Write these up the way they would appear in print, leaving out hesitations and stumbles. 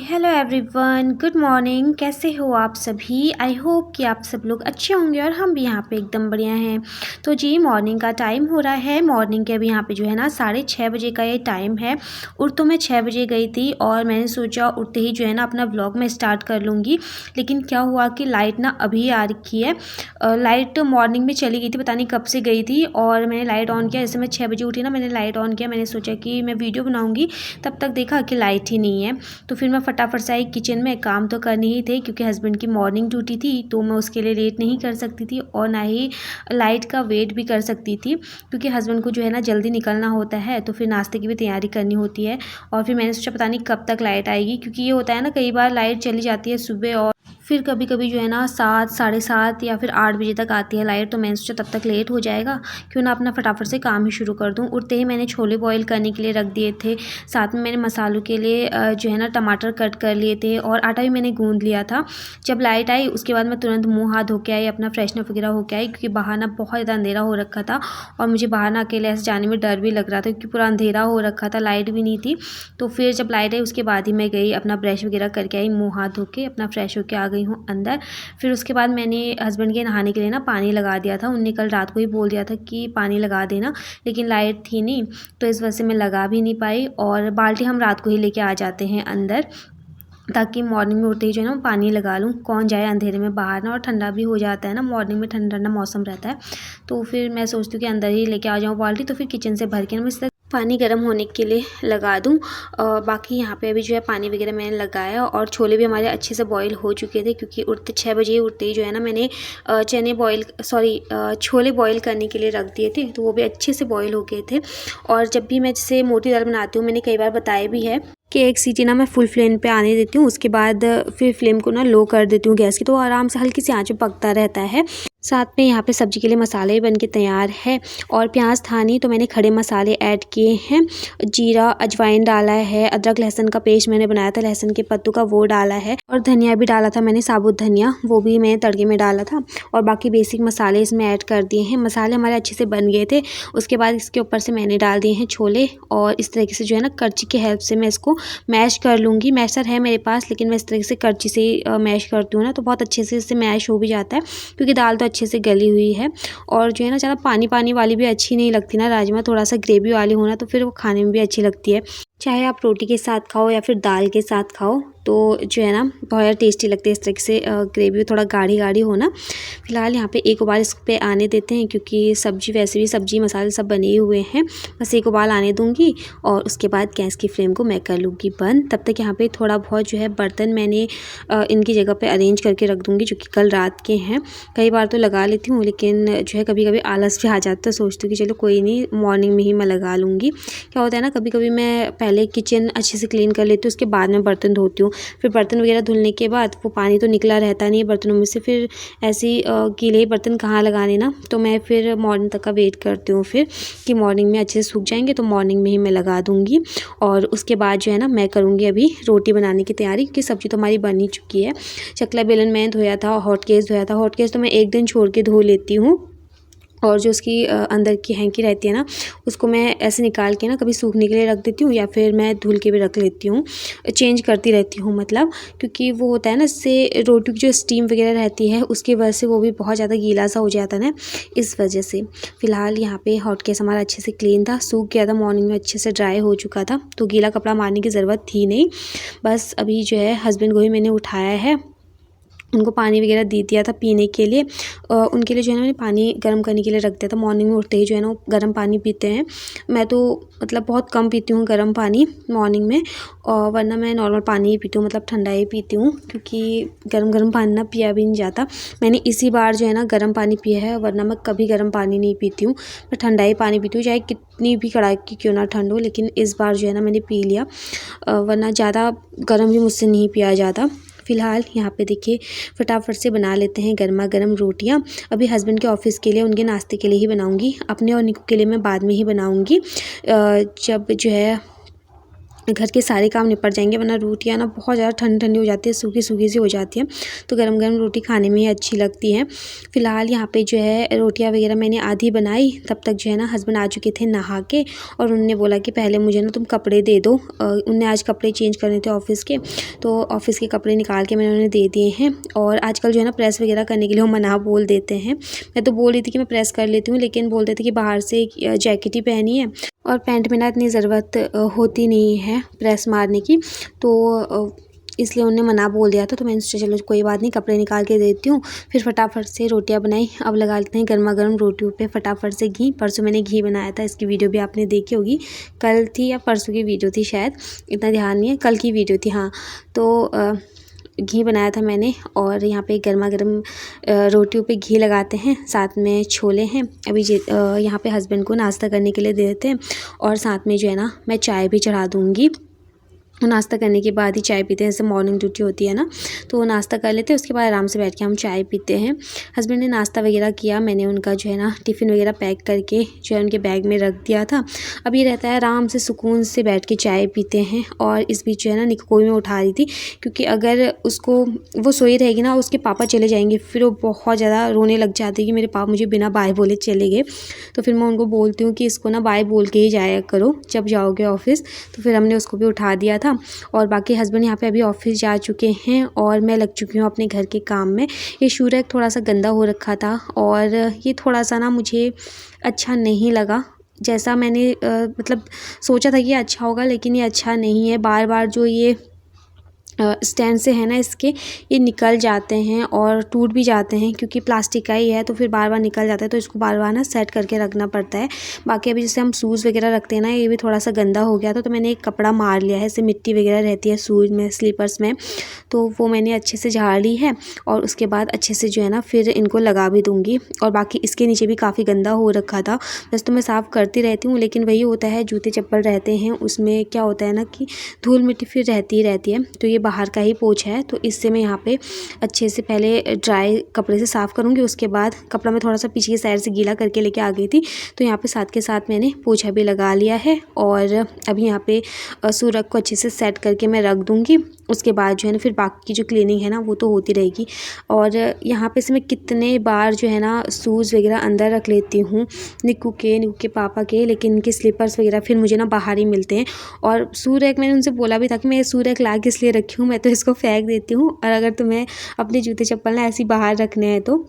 Hello everyone, good morning. कैसे हो आप सभी? आई होप कि आप सब लोग अच्छे होंगे और हम भी यहाँ पे एकदम बढ़िया हैं। तो जी मॉर्निंग का टाइम हो रहा है। मॉर्निंग के अभी यहाँ पे जो है ना 6:30 बजे का ये टाइम है। उठ तो मैं 6 बजे गई थी और मैंने सोचा उठते ही जो है ना अपना व्लॉग में स्टार्ट कर लूँगी। लेकिन क्या हुआ कि लाइट ना अभी आ रखी है। लाइट मॉर्निंग में चली गई थी, पता नहीं कब से गई थी। और मैंने लाइट ऑन किया, जैसे मैं 6 बजे उठी ना मैंने लाइट ऑन किया। मैंने सोचा कि मैं वीडियो बनाऊँगी, तब तक देखा कि लाइट ही नहीं है। तो फिर मैं फटाफट से आई किचन में। काम तो करनी ही थे क्योंकि हस्बैंड की मॉर्निंग ड्यूटी थी, तो मैं उसके लिए लेट नहीं कर सकती थी और ना ही लाइट का वेट भी कर सकती थी, क्योंकि हस्बैंड को जो है ना जल्दी निकलना होता है, तो फिर नाश्ते की भी तैयारी करनी होती है। और फिर मैंने सोचा पता नहीं कब तक लाइट आएगी, क्योंकि ये होता है ना कई बार लाइट चली जाती है सुबह और फिर कभी कभी जो है ना 7, 7:30 या फिर 8 बजे तक आती है लाइट। तो मैंने सोचा तब तक लेट हो जाएगा, क्यों ना अपना फटाफट से काम ही शुरू कर दूं। उठते ही मैंने छोले बॉईल करने के लिए रख दिए थे। साथ में मैंने मसालों के लिए जो है ना टमाटर कट कर लिए थे और आटा भी मैंने गूंद लिया था। जब लाइट आई उसके बाद मैं तुरंत मुँह हाथ धो के आई, अपना फ्रेशनर वगैरह होके आई, क्योंकि बाहर ना बहुत ज़्यादा अंधेरा हो रखा था और मुझे बाहर ना अकेले ऐसे जाने में डर भी लग रहा था, क्योंकि पूरा अंधेरा हो रखा था, लाइट भी नहीं थी। तो फिर जब लाइट आई उसके बाद ही मैं गई, अपना ब्रश वगैरह करके आई, मुँह हाथ धो के अपना फ्रेश होके आ गई हूँ अंदर। फिर उसके बाद मैंने हस्बैंड के नहाने के लिए ना पानी लगा दिया था। उनने कल रात को ही बोल दिया था कि पानी लगा देना, लेकिन लाइट थी नहीं, तो इस वजह से मैं लगा भी नहीं पाई। और बाल्टी हम रात को ही लेके आ जाते हैं अंदर, ताकि मॉर्निंग में उठते ही जो है ना पानी लगा लूँ। कौन जाए अंधेरे में बाहर ना, और ठंडा भी हो जाता है ना, मॉर्निंग में ठंडा ठंडा मौसम रहता है। तो फिर मैं सोचती हूँ कि अंदर ही लेके आ जाऊँ बाल्टी, तो फिर किचन से भर के ना मैं इस पानी गर्म होने के लिए लगा दूँ। बाकी यहाँ पे अभी जो है पानी वगैरह मैंने लगाया और छोले भी हमारे अच्छे से बॉईल हो चुके थे, क्योंकि उठते 6 बजे उठते ही जो है ना मैंने छोले बॉईल करने के लिए रख दिए थे, तो वो भी अच्छे से बॉईल हो गए थे। और जब भी मैं जैसे मोटी दाल बनाती हूँ, मैंने कई बार बताया भी है कि एक सीटी ना मैं फुल फ्लेम पे आने देती हूँ, उसके बाद फिर फ्लेम को ना लो कर देती हूँ गैस की, तो आराम से हल्की सी आंच पे पकता रहता है। साथ में यहाँ पे सब्जी के लिए मसाले बन के तैयार है और प्याज था नहीं, तो मैंने खड़े मसाले ऐड किए हैं। जीरा अजवाइन डाला है, अदरक लहसुन का पेस्ट मैंने बनाया था लहसुन के पत्तों का, वो डाला है, और धनिया भी डाला था मैंने, साबुत धनिया, वो भी मैंने तड़के में डाला था। और बाकी बेसिक मसाले इसमें ऐड कर दिए हैं। मसाले हमारे अच्छे से बन गए थे। उसके बाद इसके ऊपर से मैंने डाल दिए हैं छोले, और इस तरीके से जो है ना करछी की हेल्प से मैं इसको मैश कर लूँगी। मैशर है मेरे पास, लेकिन मैं इस तरीके से करछी से मैश करती हूँ ना, तो बहुत अच्छे से इससे मैश हो भी जाता है, क्योंकि दाल तो अच्छे से गली हुई है। और जो है ना ज़्यादा पानी पानी वाली भी अच्छी नहीं लगती ना राजमा, थोड़ा सा ग्रेवी वाली होना, तो फिर वो खाने में भी अच्छी लगती है। चाहे आप रोटी के साथ खाओ या फिर दाल के साथ खाओ, तो जो है ना बहुत ज़्यादा टेस्टी लगती है इस तरीके से, ग्रेवी थोड़ा गाढ़ी गाढ़ी होना। फिलहाल यहाँ पे एक उबाल इस पे आने देते हैं, क्योंकि सब्जी वैसे भी सब्जी मसाले सब बने हुए हैं। बस एक उबाल आने दूँगी और उसके बाद गैस की फ्लेम को मैं कर लूँगी बंद। तब तक यहाँ पे थोड़ा बहुत जो है बर्तन मैंने इनकी जगह पे अरेंज करके रख दूँगी, जो कि कल रात के हैं। कई बार तो लगा लेती हूँ, लेकिन जो है कभी कभी आलस भी आ जाता है, सोचती हूँ कि चलो कोई नहीं, मॉर्निंग में ही मैं लगा लूँगी। क्या होता है ना, कभी कभी मैं पहले किचन अच्छे से क्लीन कर लेती हूँ, उसके बाद में बर्तन धोती हूँ। फिर बर्तन वगैरह धुलने के बाद वो पानी तो निकला रहता नहीं है बर्तनों में से, फिर ऐसी गीले बर्तन कहाँ लगाने ना, तो मैं फिर मॉर्निंग तक का वेट करती हूँ फिर कि मॉर्निंग में अच्छे से सूख जाएंगे, तो मॉर्निंग में ही मैं लगा दूँगी। और उसके बाद जो है ना मैं करूँगी अभी रोटी बनाने की तैयारी, क्योंकि सब्ज़ी तो हमारी बन ही चुकी है। चकला बेलन मैंने धोया था, हॉट केस धोया था। हॉट केस तो मैं एक दिन छोड़ के धो लेती हूँ, और जो उसकी अंदर की हैंकी रहती है ना, उसको मैं ऐसे निकाल के ना कभी सूखने के लिए रख देती हूँ, या फिर मैं धुल के भी रख लेती हूँ, चेंज करती रहती हूँ मतलब, क्योंकि वो होता है ना इससे रोटी की जो स्टीम वगैरह रहती है उसकी वजह से वो भी बहुत ज़्यादा गीला सा हो जाता है ना, इस वजह से। फ़िलहाल यहाँ पे हॉट केस हमारा अच्छे से क्लीन था, सूख गया था, मॉर्निंग में अच्छे से ड्राई हो चुका था, तो गीला कपड़ा मारने की ज़रूरत थी नहीं। बस अभी जो है हस्बैंड को ही मैंने उठाया है, उनको पानी वगैरह दे दिया था पीने के लिए। उनके लिए जो है ना मैंने पानी गर्म करने के लिए रख दिया था। मॉर्निंग में उठते ही जो है ना वो गर्म पानी पीते हैं। मैं तो मतलब बहुत कम पीती हूँ गर्म पानी मॉर्निंग में, और वरना मैं नॉर्मल पानी ही पीती हूँ, मतलब ठंडा ही पीती हूँ, क्योंकि गर्म पानी ना पिया भी नहीं जाता। मैंने इसी बार जो है ना गर्म पानी पिया है, वरना मैं कभी गर्म पानी नहीं पीती हूँ, मैं ठंडा ही पानी पीती हूँ, चाहे कितनी भी कड़ाके क्यों ना ठंड हो। लेकिन इस बार जो है ना मैंने पी लिया, वरना ज़्यादा गर्म भी मुझसे नहीं पिया जाता। फ़िलहाल यहाँ पे देखिए फटाफट से बना लेते हैं गर्मा गर्म रोटियाँ। अभी हस्बैंड के ऑफ़िस के लिए, उनके नाश्ते के लिए ही बनाऊँगी, अपने और निकू के लिए मैं बाद में ही बनाऊँगी। जब जो है घर के सारे काम निपट जाएंगे, वरना रोटियां ना बहुत ज़्यादा ठंडी ठंडी हो जाती है, सूखी सूखी सी हो जाती है, तो गरम गरम रोटी खाने में ही अच्छी लगती है। फ़िलहाल यहाँ पे जो है रोटियां वगैरह मैंने आधी बनाई, तब तक जो है ना हस्बैंड आ चुके थे नहा के, और उन्होंने बोला कि पहले मुझे ना तुम कपड़े दे दो। उनने आज कपड़े चेंज करने थे ऑफ़िस के, तो ऑफ़िस के कपड़े निकाल के मैंने उन्हें दे दिए हैं। और आजकल जो है ना प्रेस वगैरह करने के लिए वो मना बोल देते हैं। मैं तो बोल रही थी कि मैं प्रेस कर लेती हूँ, लेकिन बोल देते कि बाहर से जैकेट ही पहनी है और पैंट में ना इतनी ज़रूरत होती नहीं है प्रेस मारने की, तो इसलिए उन्होंने मना बोल दिया था। तो मैंने सोचा चलो कोई बात नहीं, कपड़े निकाल के देती हूँ। फिर फटाफट से रोटियां बनाई। अब लगा लेते हैं गर्मा गर्म रोटियों पे फटाफट से घी। परसों मैंने घी बनाया था, इसकी वीडियो भी आपने देखी होगी, कल थी या परसों की वीडियो थी शायद, इतना ध्यान नहीं है, कल की वीडियो थी हाँ। तो घी बनाया था मैंने, और यहाँ पे गर्मा गर्म रोटियों पे घी लगाते हैं, साथ में छोले हैं। अभी यहाँ पे हस्बैंड को नाश्ता करने के लिए दे देते हैं, और साथ में जो है ना मैं चाय भी चढ़ा दूँगी। नाश्ता करने के बाद ही चाय पीते हैं, जैसे मॉर्निंग ड्यूटी होती है ना, तो वो नाश्ता कर लेते हैं, उसके बाद आराम से बैठ के हम चाय पीते हैं। हस्बैंड ने नाश्ता वगैरह किया, मैंने उनका जो है ना टिफ़िन वगैरह पैक करके जो है उनके बैग में रख दिया था। अब ये रहता है आराम से सुकून से बैठ के चाय पीते हैं। और इस बीच जो है ना निक्को को भी मैं उठा रही थी, क्योंकि अगर उसको वो सोई रहेगी ना, उसके पापा चले जाएंगे, फिर वो बहुत ज़्यादा रोने लग जाती है कि मेरे पापा मुझे बिना बाय बोले चले गए। तो फिर मैं उनको बोलती हूँ कि इसको ना बाय बोल के ही जाया करो जब जाओगे ऑफ़िस। तो फिर हमने उसको भी उठा दिया था, और बाकी हस्बैंड यहाँ पे अभी ऑफिस जा चुके हैं, और मैं लग चुकी हूँ अपने घर के काम में। ये शू रैक थोड़ा सा गंदा हो रखा था, और ये थोड़ा सा ना मुझे अच्छा नहीं लगा, जैसा मैंने मतलब सोचा था कि ये अच्छा होगा, लेकिन ये अच्छा नहीं है। बार बार जो ये स्टैंड से है ना इसके, ये निकल जाते हैं और टूट भी जाते हैं, क्योंकि प्लास्टिक का ही है, तो फिर बार बार निकल जाता है, तो इसको बार बार ना सेट करके रखना पड़ता है। बाकी अभी जैसे हम शूज़ वगैरह रखते हैं ना, ये भी थोड़ा सा गंदा हो गया था, तो मैंने एक कपड़ा मार लिया है, इससे मिट्टी वगैरह रहती है शूज़ में, स्लीपर्स में, तो वो मैंने अच्छे से झाड़ ली है, और उसके बाद अच्छे से जो है ना फिर इनको लगा भी दूँगी। और बाकी इसके नीचे भी काफ़ी गंदा हो रखा था, वैसे तो मैं साफ़ करती रहती हूँ, लेकिन वही होता है जूते चप्पल रहते हैं, उसमें क्या होता है ना कि धूल मिट्टी फिर रहती ही रहती है। तो ये बाहर का ही पोछा है, तो इससे मैं यहाँ पे अच्छे से पहले ड्राई कपड़े से साफ़ करूँगी, उसके बाद कपड़ा मैं थोड़ा सा पीछे की साइड से गीला करके लेके आ गई थी, तो यहाँ पे साथ के साथ मैंने पोछा भी लगा लिया है। और अभी यहाँ पे सूरज को अच्छे से सेट करके मैं रख दूँगी। उसके बाद जो है ना फिर बाकी की जो क्लीनिंग है ना वो तो होती रहेगी। और यहाँ पे से मैं कितने बार जो है ना शूज़ वगैरह अंदर रख लेती हूँ, निक्कू के पापा के, लेकिन इनके स्लीपर्स वगैरह फिर मुझे ना बाहर ही मिलते हैं। और शू रैक मैंने उनसे बोला भी था कि मैं शू रैक ला के इसलिए रखी हूँ, मैं तो इसको फेंक देती हूँ, और अगर तुम्हें अपने जूते चप्पल ना ऐसे बाहर रखने हैं तो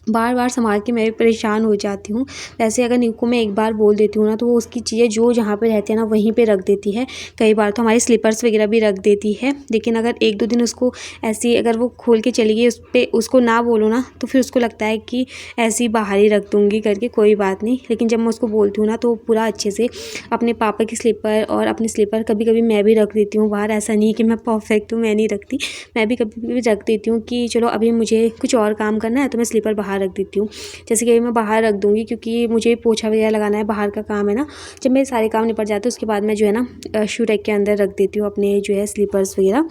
बार बार संभाल के मैं भी परेशान हो जाती हूँ। वैसे अगर निक्कू मैं एक बार बोल देती हूँ ना, तो वो उसकी चीज़ें जो जहाँ पे रहती है ना वहीं पे रख देती है। कई बार तो हमारे स्लीपर्स वगैरह भी रख देती है, लेकिन अगर एक दो दिन उसको ऐसी अगर वो खोल के चली गई, उस पर उसको ना बोलो ना, तो फिर उसको लगता है कि ऐसे ही बाहर ही रख दूँगी करके, कोई बात नहीं। लेकिन जब मैं उसको बोलती हूँ ना, तो पूरा अच्छे से अपने पापा की स्लीपर और अपने स्लीपर कभी कभी मैं भी रख देती हूँ बाहर। ऐसा नहीं कि मैं परफेक्ट हूँ, मैं नहीं रखती, मैं भी कभी कभी रख देती हूँ कि चलो अभी मुझे कुछ और काम करना है, तो मैं स्लीपर बाहर रख देती हूँ। जैसे कि अभी मैं बाहर रख दूँगी, क्योंकि मुझे पोछा वगैरह लगाना है, बाहर का काम है ना। जब मेरे सारे काम निपट जाते हैं, उसके बाद मैं जो है ना शू रैक के अंदर रख देती हूँ अपने जो है स्लीपर्स वगैरह।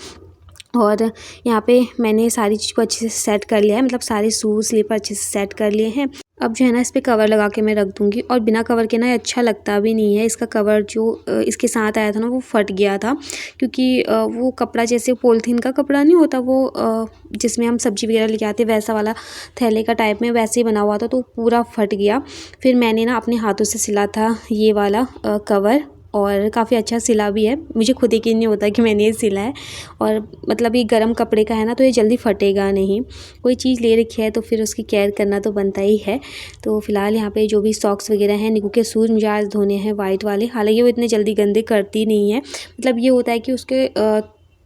और यहाँ पे मैंने सारी चीज़ को अच्छे से सेट कर लिया है, मतलब सारे शूज़ स्लीपर अच्छे से सेट कर लिए हैं। अब जो है ना इस पर कवर लगा के मैं रख दूँगी, और बिना कवर के ना अच्छा लगता भी नहीं है। इसका कवर जो इसके साथ आया था ना वो फट गया था, क्योंकि वो कपड़ा जैसे पॉलीथीन का कपड़ा नहीं होता, वो जिसमें हम सब्ज़ी वगैरह लेके आते वैसा वाला थैले का टाइप में वैसे ही बना हुआ था, तो पूरा फट गया। फिर मैंने ना अपने हाथों से सिला था ये वाला कवर, और काफ़ी अच्छा सिला भी है, मुझे खुद यकीन नहीं होता कि मैंने ये सिला है। और मतलब ये गर्म कपड़े का है ना, तो ये जल्दी फटेगा नहीं। कोई चीज़ ले रखी है तो फिर उसकी केयर करना तो बनता ही है। तो फिलहाल यहाँ पे जो भी सॉक्स वगैरह हैं, निक्कू के शूज़ मुझे आज धोने हैं वाइट वाले। हालांकि वो इतने जल्दी गंदे करती नहीं है, मतलब ये होता है कि उसके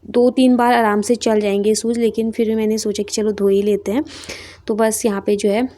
2-3 बार आराम से चल जाएंगे शूज़, लेकिन फिर मैंने सोचा कि चलो धो ही लेते हैं। तो बस यहाँ पे जो है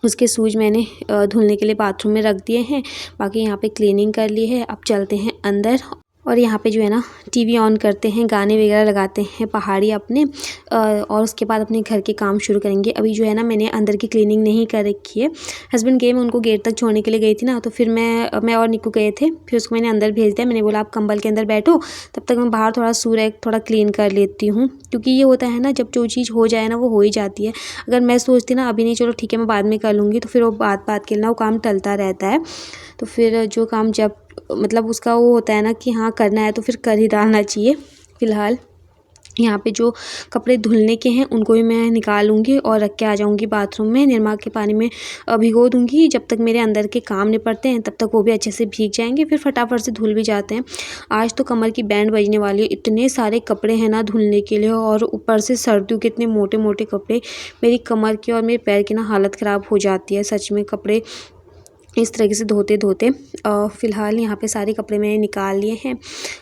उसके शूज़ मैंने धुलने के लिए बाथरूम में रख दिए हैं। बाकी यहाँ पे क्लीनिंग कर ली है। अब चलते हैं अंदर, और यहाँ पे जो है ना टीवी ऑन करते हैं, गाने वगैरह लगाते हैं पहाड़ी अपने, और उसके बाद अपने घर के काम शुरू करेंगे। अभी जो है ना मैंने अंदर की क्लीनिंग नहीं कर रखी है। हस्बैंड गए, मैं उनको गेट तक छोड़ने के लिए गई थी ना, तो फिर मैं और निक्कू गए थे, फिर उसको मैंने अंदर भेज दिया। मैंने बोला आप कंबल के अंदर बैठो, तब तक मैं बाहर थोड़ा सूरज थोड़ा क्लीन कर लेती हूँ, क्योंकि ये होता है ना जब जो चीज़ हो जाए ना वो हो ही जाती है। अगर मैं सोचती ना अभी नहीं, चलो ठीक है मैं बाद में कर लूँगी, तो फिर वो बात के लिए ना वो काम टलता रहता है। तो फिर जो काम जब मतलब उसका वो होता है ना कि हाँ करना है तो फिर कर ही डालना चाहिए। फ़िलहाल यहाँ पे जो कपड़े धुलने के हैं उनको भी मैं निकालूंगी और रख के आ जाऊंगी बाथरूम में, निरमा के पानी में भिगो दूंगी। जब तक मेरे अंदर के काम निपटते हैं तब तक वो भी अच्छे से भीग जाएंगे, फिर फटाफट से धुल भी जाते हैं। आज तो कमर की बैंड बजने वाली है, इतने सारे कपड़े हैं ना धुलने के लिए, और ऊपर से सर्दियों के इतने मोटे मोटे कपड़े, मेरी कमर की और मेरे पैर की ना हालत ख़राब हो जाती है सच में कपड़े इस तरीके से धोते धोते। फ़िलहाल यहाँ पे सारे कपड़े मैंने निकाल लिए हैं,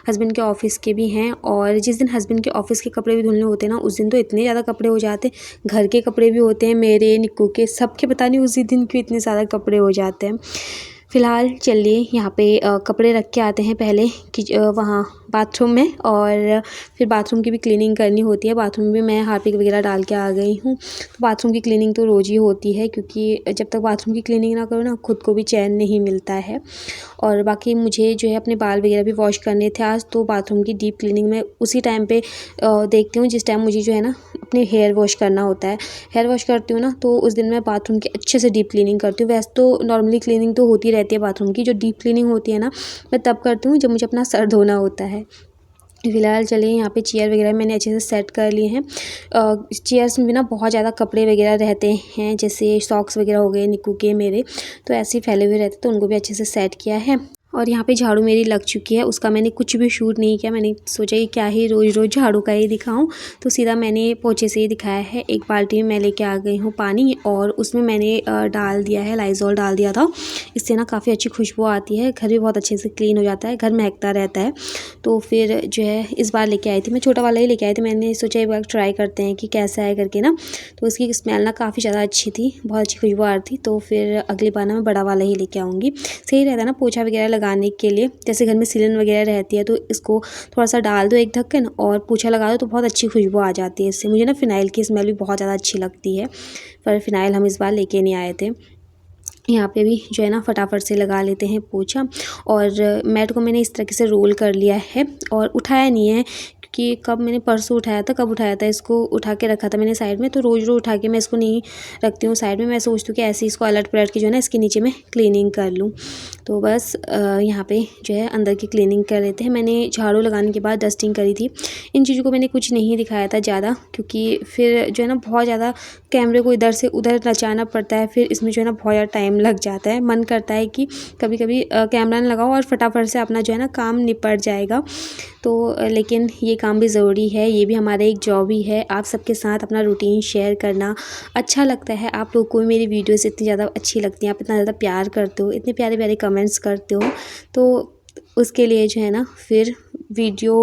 हस्बैंड के ऑफ़िस के भी हैं। और जिस दिन हस्बैंड के ऑफ़िस के कपड़े भी धुलने होते हैं ना, उस दिन तो इतने ज़्यादा कपड़े हो जाते हैं। घर के कपड़े भी होते हैं, मेरे, निक्कू के, सबके, पता नहीं उसी दिन क्यों इतने ज़्यादा कपड़े हो जाते हैं। फ़िलहाल चलिए यहाँ पे कपड़े रख के आते हैं पहले कि वहाँ बाथरूम में, और फिर बाथरूम की भी क्लीनिंग करनी होती है। बाथरूम में मैं हार्पिक वगैरह डाल के आ गई हूँ। तो बाथरूम की क्लीनिंग तो रोज़ ही होती है, क्योंकि जब तक बाथरूम की क्लीनिंग ना करो ना खुद को भी चैन नहीं मिलता है। और बाकी मुझे जो है अपने बाल वगैरह भी वॉश करने थे आज, तो बाथरूम की डीप क्लीनिंग में उसी टाइम पे देखती हूँ जिस टाइम मुझे जो है ना अपने हेयर वॉश करना होता है। हेयर वॉश करती हूँ ना तो उस दिन मैं बाथरूम की अच्छे से डीप क्लीनिंग करती हूँ। वैसे तो नॉर्मली क्लीनिंग तो होती रहती है बाथरूम की, जो डीप क्लीनिंग होती है ना मैं तब करती हूँ जब मुझे अपना सर धोना होता है। फ़िलहाल चलिए यहाँ पे चेयर वगैरह मैंने अच्छे से सेट कर लिए हैं। चेयर्स में भी ना बहुत ज़्यादा कपड़े वगैरह रहते हैं, जैसे सॉक्स वगैरह हो गए निक्कू के, मेरे, तो ऐसे ही फैले हुए रहते, तो उनको भी अच्छे से सेट किया है। और यहाँ पे झाड़ू मेरी लग चुकी है, उसका मैंने कुछ भी शूट नहीं किया। मैंने सोचा कि क्या ही रोज़ रोज़ झाड़ू का ही दिखाऊं, तो सीधा मैंने पोछे से ही दिखाया है। एक बाल्टी में मैं लेके आ गई हूँ पानी, और उसमें मैंने डाल दिया है, लाइज़ॉल डाल दिया था। इससे ना काफ़ी अच्छी खुशबू आती है, घर भी बहुत अच्छे से क्लीन हो जाता है, घर महकता रहता है। तो फिर जो है इस बार लेके आई थी, मैं छोटा वाला ही लेके आई थी। मैंने सोचा एक बार ट्राई करते हैं कि कैसा है करके ना, तो उसकी स्मेल ना काफ़ी ज़्यादा अच्छी थी, बहुत अच्छी खुशबू आ रही थी। तो फिर अगली बार ना मैं बड़ा वाला ही लेके आऊँगी। सही रहता है ना पोछा वगैरह लगाने के लिए, जैसे घर में सिलन वगैरह रहती है तो इसको थोड़ा सा डाल दो एक ढक्कन और पोछा लगा दो तो बहुत अच्छी खुशबू आ जाती है इससे। मुझे ना फ़िनाइल की स्मेल भी बहुत ज़्यादा अच्छी लगती है, पर फ़िनाइल हम इस बार लेके नहीं आए थे। यहाँ पे भी जो है ना फटाफट से लगा लेते हैं पोछा। और मैट को मैंने इस तरीके से रोल कर लिया है और उठाया नहीं है, कि कब मैंने परसों उठाया था, कब उठाया था, इसको उठा के रखा था मैंने साइड में। तो रोज़ रोज़ उठा के मैं इसको नहीं रखती हूँ साइड में, मैं सोचती हूँ कि ऐसे इसको अलट पलट के जो है ना इसके नीचे मैं क्लीनिंग कर लूँ। तो बस यहाँ पे जो है अंदर की क्लीनिंग कर लेते हैं। मैंने झाड़ू लगाने के बाद डस्टिंग करी थी। इन चीज़ों को मैंने कुछ नहीं दिखाया था ज़्यादा, क्योंकि फिर जो है ना बहुत ज़्यादा कैमरे को इधर से उधर नचाना पड़ता है, फिर इसमें जो है ना बहुत ज़्यादा टाइम लग जाता है। मन करता है कि कभी कभी कैमरा ना लगाओ और फटाफट से अपना जो है ना काम निपट जाएगा। तो लेकिन ये काम भी ज़रूरी है, ये भी हमारा एक जॉब ही है। आप सबके साथ अपना रूटीन शेयर करना अच्छा लगता है। आप लोग को भी मेरी वीडियोस इतनी ज़्यादा अच्छी लगती हैं, आप इतना ज़्यादा प्यार करते हो, इतने प्यारे प्यारे कमेंट्स करते हो, तो उसके लिए जो है ना फिर वीडियो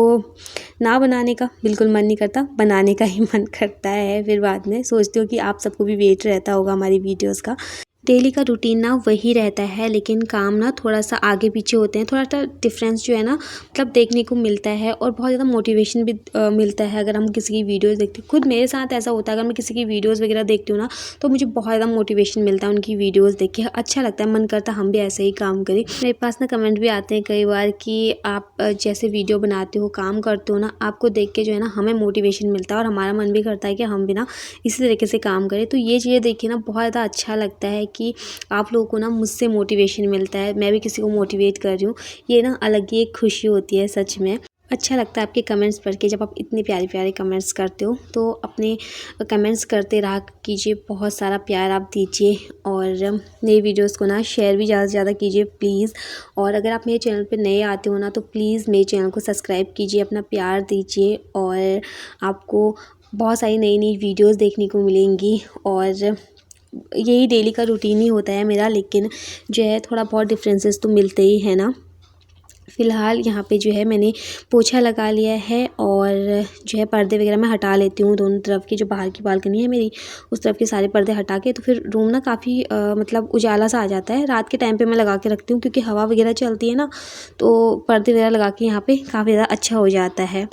ना बनाने का बिल्कुल मन नहीं करता, बनाने का ही मन करता है। फिर बाद में सोचती हूँ कि आप सबको भी वेट रहता होगा हमारी वीडियोस का। डेली का रूटीन ना वही रहता है, लेकिन काम ना थोड़ा सा आगे पीछे होते हैं। थोड़ा सा डिफरेंस जो है ना मतलब देखने को मिलता है, और बहुत ज़्यादा मोटिवेशन भी मिलता है अगर हम किसी की वीडियोस देखते हैं। खुद मेरे साथ ऐसा होता है, अगर मैं किसी की वीडियोस वगैरह देखती हूँ ना तो मुझे बहुत ज़्यादा मोटिवेशन मिलता है उनकी वीडियोज़ देख के, अच्छा लगता है, मन करता है हम भी ऐसे ही काम करें। मेरे पास ना कमेंट भी आते हैं कई बार कि आप जैसे वीडियो बनाते हो, काम करते हो ना, आपको देख के जो है ना हमें मोटिवेशन मिलता है, और हमारा मन भी करता है कि हम भी ना इसी तरीके से काम करें। तो ये चीज़ें देख के ना बहुत ज़्यादा अच्छा लगता है कि आप लोगों को ना मुझसे मोटिवेशन मिलता है, मैं भी किसी को मोटिवेट कर रही हूँ। ये ना अलग ही एक खुशी होती है सच में। अच्छा लगता है आपके कमेंट्स पढ़ के, जब आप इतने प्यारे प्यारे कमेंट्स करते हो। तो अपने कमेंट्स करते रहा कीजिए, बहुत सारा प्यार आप दीजिए, और मेरी वीडियोस को ना शेयर भी ज़्यादा से ज़्यादा कीजिए प्लीज़। और अगर आप मेरे चैनल पे नए आते हो ना तो प्लीज़ मेरे चैनल को सब्सक्राइब कीजिए, अपना प्यार दीजिए, और आपको बहुत सारी नई नई वीडियोज़ देखने को मिलेंगी। और यही डेली का रूटीन ही होता है मेरा, लेकिन जो है थोड़ा बहुत डिफरेंसेस तो मिलते ही हैं ना। फ़िलहाल यहाँ पे जो है मैंने पोछा लगा लिया है, और जो है पर्दे वगैरह मैं हटा लेती हूँ दोनों तरफ की, जो बाहर की बालकनी है मेरी उस तरफ के सारे पर्दे हटा के। तो फिर रूम ना काफ़ी मतलब उजाला सा आ जाता है। रात के टाइम पे मैं लगा के रखती हूँ, क्योंकि हवा वगैरह चलती है ना, तो पर्दे वगैरह लगा के यहाँ पे काफ़ी ज़्यादा अच्छा हो जाता है।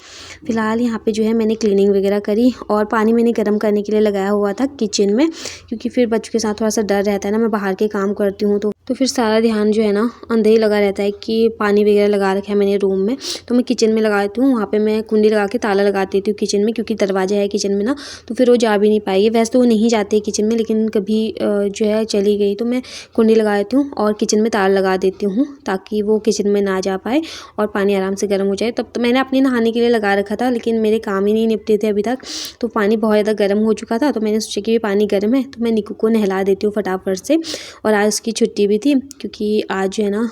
फ़िलहाल यहाँ पे जो है मैंने क्लीनिंग वगैरह करी, और पानी मैंने गर्म करने के लिए लगाया हुआ था किचन में, क्योंकि फिर बच्चों के साथ थोड़ा सा डर रहता है ना, मैं बाहर के काम करती हूँ तो तो फिर सारा ध्यान जो है ना अंदर ही लगा रहता है कि पानी वगैरह लगा रखा है मैंने रूम में, तो मैं किचन में लगा देती हूँ। वहाँ पे मैं कुंडी लगा के ताला लगा देती हूँ किचन में, क्योंकि दरवाजा है किचन में ना, तो फिर वो जा भी नहीं पाएगी। वैसे तो वो नहीं जाती है किचन में, लेकिन कभी जो है चली गई तो मैं कुंडी लगा देती हूँ और किचन में ताला लगा देती हूँ, ताकि वो किचन में ना जा पाए और पानी आराम से गर्म हो जाए। तब तो मैंने अपने नहाने के लिए लगा रखा था, लेकिन मेरे काम ही नहीं निपटे थे अभी तक, तो पानी बहुत ज़्यादा गर्म हो चुका था। तो मैंने सोचा कि पानी गर्म है तो मैं निक्कू को नहला देती हूँ फटाफट से। और आज उसकी छुट्टी भी थी, क्योंकि आज जो है ना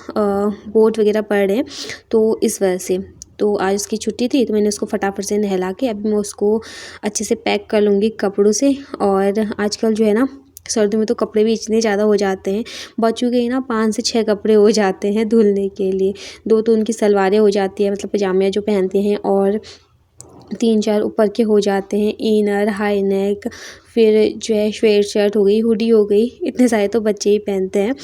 बोर्ड वगैरह पढ़ रहे हैं, तो इस वजह से तो आज उसकी छुट्टी थी, तो मैंने उसको फटाफट से नहला के अभी मैं उसको अच्छे से पैक कर लूँगी कपड़ों से। और आजकल जो है ना सर्दियों में तो कपड़े भी इतने ज़्यादा हो जाते हैं, बच्चों के ही ना 5 से 6 कपड़े हो जाते हैं धुलने के लिए। 2 तो उनकी सलवारें हो जाती है, मतलब पजामे जो पहनते हैं, और 3-4 ऊपर के हो जाते हैं, इनर, हाई नेक, फिर जो है स्वेट शर्ट हो गई, हुडी हो गई, इतने सारे तो बच्चे ही पहनते हैं।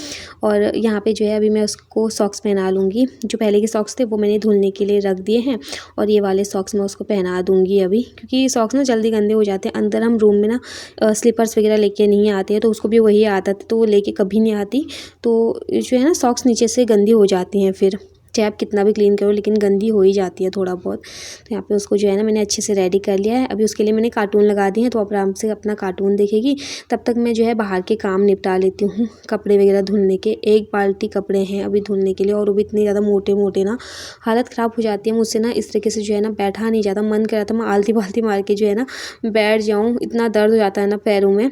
और यहाँ पे जो है अभी मैं उसको सॉक्स पहना लूँगी। जो पहले के सॉक्स थे वो मैंने धुलने के लिए रख दिए हैं, और ये वाले सॉक्स मैं उसको पहना दूँगी अभी, क्योंकि ये सॉक्स ना जल्दी गंदे हो जाते हैं। अंदर हम रूम में ना स्लीपर्स वगैरह लेके नहीं आते हैं, तो उसको भी वही आदत है, तो वो लेके कभी नहीं आती, तो जो है ना सॉक्स नीचे से गंदी हो जाती हैं फिर, चाहे आप कितना भी क्लीन करो लेकिन गंदी हो ही जाती है थोड़ा बहुत। तो यहाँ पे उसको जो है ना मैंने अच्छे से रेडी कर लिया है। अभी उसके लिए मैंने कार्टून लगा दिए हैं, तो आराम से अपना कार्टून देखेगी। तब तक मैं जो है बाहर के काम निपटा लेती हूँ, कपड़े वगैरह धुलने के। 1 बाल्टी कपड़े हैं अभी धुलने के लिए, और वो भी इतने ज़्यादा मोटे मोटे ना, हालत ख़राब हो जाती है मुझसे ना। इस तरीके से जो है ना बैठा नहीं जाता, मन कर रहा था मैं आलती पालती मार के जो है ना बैठ जाऊँ, इतना दर्द हो जाता है ना पैरों में।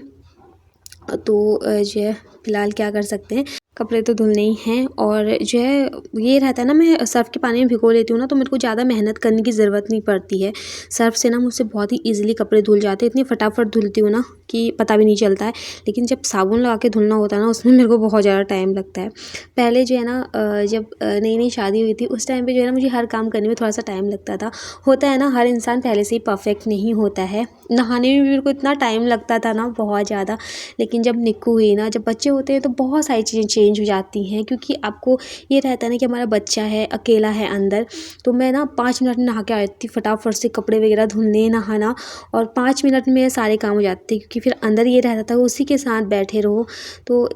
तो जो है फ़िलहाल क्या कर सकते हैं, कपड़े तो धुलने ही हैं। और जो है ये रहता है ना, मैं सर्फ़ के पानी में भिगो लेती हूँ ना, तो मेरे को ज़्यादा मेहनत करने की ज़रूरत नहीं पड़ती है। सर्फ़ से ना मुझसे बहुत ही ईज़िली कपड़े धुल जाते हैं, इतनी फटाफट धुलती हूँ ना कि पता भी नहीं चलता है। लेकिन जब साबुन लगा के धुलना होता है ना, उसमें मेरे को बहुत ज़्यादा टाइम लगता है। पहले जो है ना जब नई-नई शादी हुई थी, उस टाइम पे जो है ना मुझे हर काम करने में थोड़ा-सा टाइम लगता था। होता है ना, हर इंसान पहले से ही परफ़ेक्ट नहीं होता है। नहाने में भी मेरे को इतना टाइम लगता था ना, बहुत ज़्यादा। लेकिन जब निक्कू हुई ना, जब बच्चे होते हैं तो बहुत सारी चीज़ें चेंज हो जाती हैं, क्योंकि आपको ये रहता है ना कि हमारा बच्चा है, अकेला है अंदर। तो मैं ना 5 मिनट में नहा के आ जाती थी फटाफट से, कपड़े वगैरह धुलने, नहाना, और 5 मिनट में सारे काम हो जाते थे, क्योंकि फिर अंदर ये रहता था उसी के साथ बैठे रहो। तो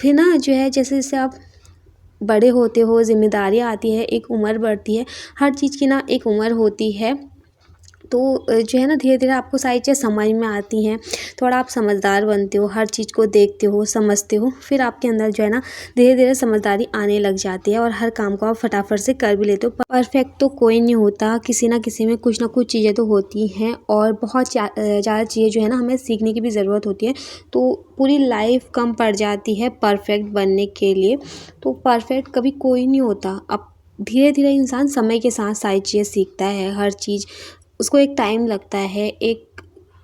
फिर ना जो है जैसे जैसे आप बड़े होते हो, ज़िम्मेदारियाँ आती है, एक उम्र बढ़ती है, हर चीज़ की ना एक उम्र होती है। तो जो है ना धीरे-धीरे आपको सारी चीज़ें समझ में आती हैं, थोड़ा आप समझदार बनते हो, हर चीज़ को देखते हो, समझते हो, फिर आपके अंदर जो है ना धीरे-धीरे समझदारी आने लग जाती है, और हर काम को आप फटाफट से कर भी लेते हो। परफेक्ट तो कोई नहीं होता, किसी ना किसी में कुछ ना कुछ चीज़ें तो होती हैं, और बहुत ज़्यादा चीज़ें जो है ना हमें सीखने की भी ज़रूरत होती है। तो पूरी लाइफ कम पड़ जाती है परफेक्ट बनने के लिए, तो परफेक्ट कभी कोई नहीं होता। अब धीरे-धीरे इंसान समय के साथ सारी चीज़ें सीखता है, हर चीज़ उसको एक टाइम लगता है, एक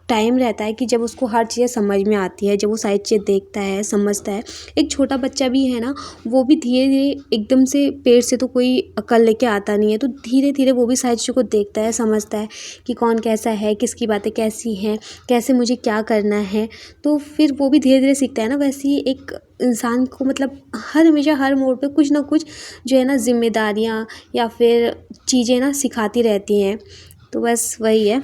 टाइम रहता है कि जब उसको हर चीज़ें समझ में आती है, जब वो सारी चीज़ें देखता है, समझता है। एक छोटा बच्चा भी है ना, वो भी धीरे-धीरे एकदम से पेट से तो कोई अकल लेके आता नहीं है, तो धीरे-धीरे वो भी सारी चीज़ों को देखता है, समझता है कि कौन कैसा है, किसकी बातें कैसी हैं, कैसे मुझे क्या करना है। तो फिर वो भी धीरे-धीरे सीखता है ना। वैसे ही एक इंसान को मतलब हर हमेशा हर मोड़ पे कुछ ना कुछ जो है ना ज़िम्मेदारियाँ या फिर चीज़ें ना सिखाती रहती हैं। तो बस वही है,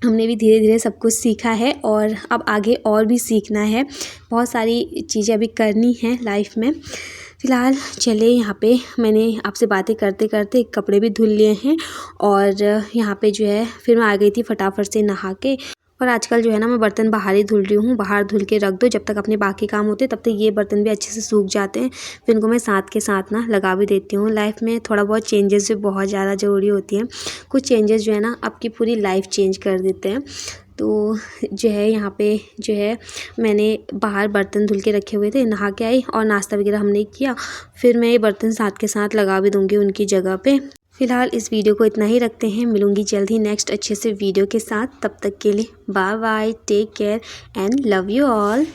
हमने भी धीरे-धीरे सब कुछ सीखा है, और अब आगे और भी सीखना है। बहुत सारी चीज़ें अभी करनी हैं लाइफ में। फ़िलहाल चलिए, यहाँ पे मैंने आपसे बातें करते-करते कपड़े भी धुल लिए हैं, और यहाँ पे जो है फिर मैं आ गई थी फटाफट से नहा के। और आजकल जो है ना मैं बर्तन बाहर ही धुल रही हूँ, बाहर धुल के रख दो, जब तक अपने बाकी काम होते तब तक ये बर्तन भी अच्छे से सूख जाते हैं, फिर इनको मैं साथ के साथ ना लगा भी देती हूँ। लाइफ में थोड़ा बहुत चेंजेस भी बहुत ज़्यादा ज़रूरी होती हैं। कुछ चेंजेस जो है ना आपकी पूरी लाइफ चेंज कर देते हैं। तो जो है यहाँ पे जो है मैंने बाहर बर्तन धुल के रखे हुए थे, नहा के आई और नाश्ता वगैरह हमने किया, फिर मैं ये बर्तन साथ के साथ लगा भी दूँगी उनकी जगह पे। फ़िलहाल इस वीडियो को इतना ही रखते हैं, मिलूँगी जल्द ही नेक्स्ट अच्छे से वीडियो के साथ। तब तक के लिए bye bye, take care and love you all.